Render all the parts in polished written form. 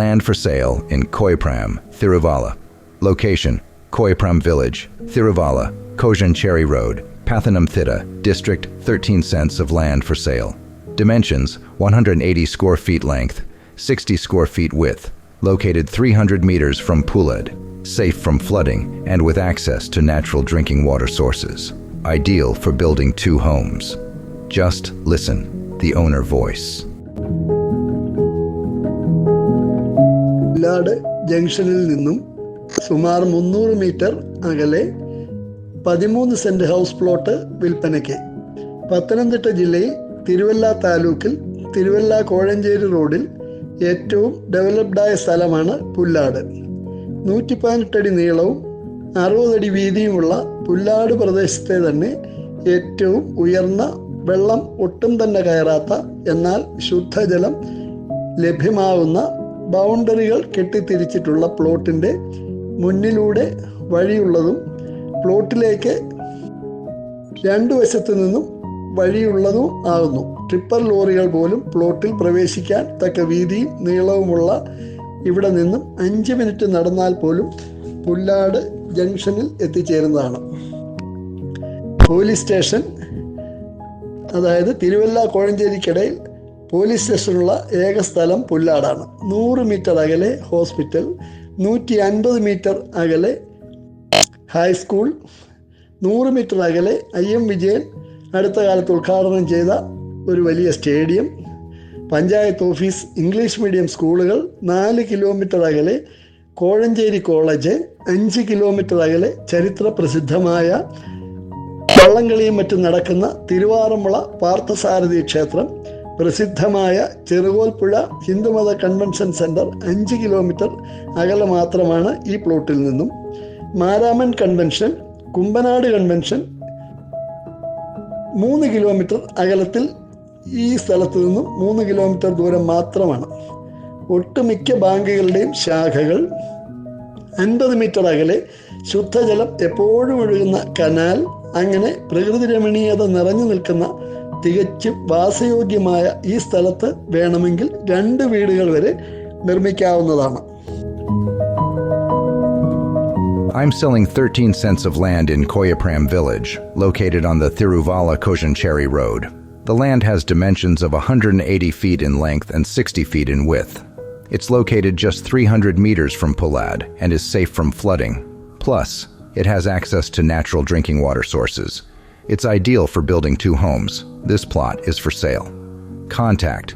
Land for sale in Koyapram, Thiruvalla. Location, Koyapram Village, Thiruvalla, Kojancherry Road, Pathanamthitta, District, 13 cents of land for sale. Dimensions, 180 square feet length, 60 square feet width. Located 300 meters from Pulad. Safe from flooding and with access to natural drinking water sources. Ideal for building 2 homes. Just listen, the owner voice. Pullad ജംഗ്ഷനിൽ നിന്നും സുമാർ 300 metre അകലെ 13 saint house plot വിൽപ്പനയ്ക്ക്. പത്തനംതിട്ട ജില്ലയിൽ തിരുവല്ല താലൂക്കിൽ തിരുവല്ല കോഴഞ്ചേരി റോഡിൽ ഏറ്റവും ഡെവലപ്ഡായ സ്ഥലമാണ് പുല്ലാട്. 118 അടി നീളവും 60 അടി വീതിയുമുള്ള പുല്ലാട് പ്രദേശത്തെ തന്നെ ഏറ്റവും ഉയർന്ന, വെള്ളം ഒട്ടും തന്നെ കയറാത്ത, എന്നാൽ ശുദ്ധജലം ലഭ്യമാവുന്ന ബൗണ്ടറികൾ കെട്ടിത്തിരിച്ചിട്ടുള്ള പ്ലോട്ടിൻ്റെ മുന്നിലൂടെ വഴിയുള്ളതും പ്ലോട്ടിലേക്ക് 2 വശത്തു നിന്നും വഴിയുള്ളതും ആകുന്നു. ട്രിപ്പർ ലോറികൾ പോലും പ്ലോട്ടിൽ പ്രവേശിക്കാൻ തക്ക വീതിയും നീളവുമുള്ള ഇവിടെ നിന്നും 5 മിനിറ്റ് നടന്നാൽ പോലും പുല്ലാട് ജംഗ്ഷനിൽ എത്തിച്ചേരുന്നതാണ്. പോലീസ് സ്റ്റേഷൻ, അതായത് തിരുവല്ല കോഴഞ്ചേരിക്കിടയിൽ പോലീസ് സ്റ്റേഷനുള്ള ഏക സ്ഥലം പുല്ലാടാണ്. 100 മീറ്റർ അകലെ ഹോസ്പിറ്റൽ, 150 മീറ്റർ അകലെ ഹൈസ്കൂൾ, 100 മീറ്റർ അകലെ IM വിജയൻ അടുത്ത കാലത്ത് ഉദ്ഘാടനം ചെയ്ത ഒരു വലിയ stadium, panchayat office, English medium സ്കൂളുകൾ, 4 കിലോമീറ്റർ അകലെ കോഴഞ്ചേരി കോളേജ്, 5 കിലോമീറ്റർ അകലെ ചരിത്ര പ്രസിദ്ധമായ വള്ളംകളിയും മറ്റും നടക്കുന്ന തിരുവാറന്മുള പാർത്ഥസാരഥി ക്ഷേത്രം, പ്രസിദ്ധമായ ചെറുകോൽപ്പുഴ ഹിന്ദുമത കൺവെൻഷൻ സെൻറ്റർ 5 കിലോമീറ്റർ അകലെ മാത്രമാണ് ഈ പ്ലോട്ടിൽ നിന്നും. Maramon convention, Kumbanad convention 3 kilometre അകലത്തിൽ ഈ സ്ഥലത്ത് നിന്നും 3 കിലോമീറ്റർ ദൂരം മാത്രമാണ്. ഒട്ടുമിക്ക ബാങ്കുകളുടെയും ശാഖകൾ, 50 മീറ്റർ അകലെ ശുദ്ധജലം എപ്പോഴും ഒഴുകുന്ന കനാൽ, അങ്ങനെ പ്രകൃതി രമണീയത നിറഞ്ഞു നിൽക്കുന്ന തികച്ചും വാസയോഗ്യമായ ഈ സ്ഥലത്ത് വേണമെങ്കിൽ 2 വീടുകൾ വരെ നിർമ്മിക്കാവുന്നതാണ്. I'm selling 13 cents of land in Koyapram Village, located on the Thiruvalla Kojancherry Road. The land has dimensions of 180 feet in length and 60 feet in width. It's located just 300 meters from Pulad and is safe from flooding. Plus, it has access to natural drinking water sources. It's ideal for building 2 homes. This plot is for sale. Contact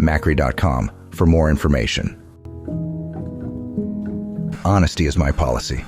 macri.com for more information. Honesty is my policy.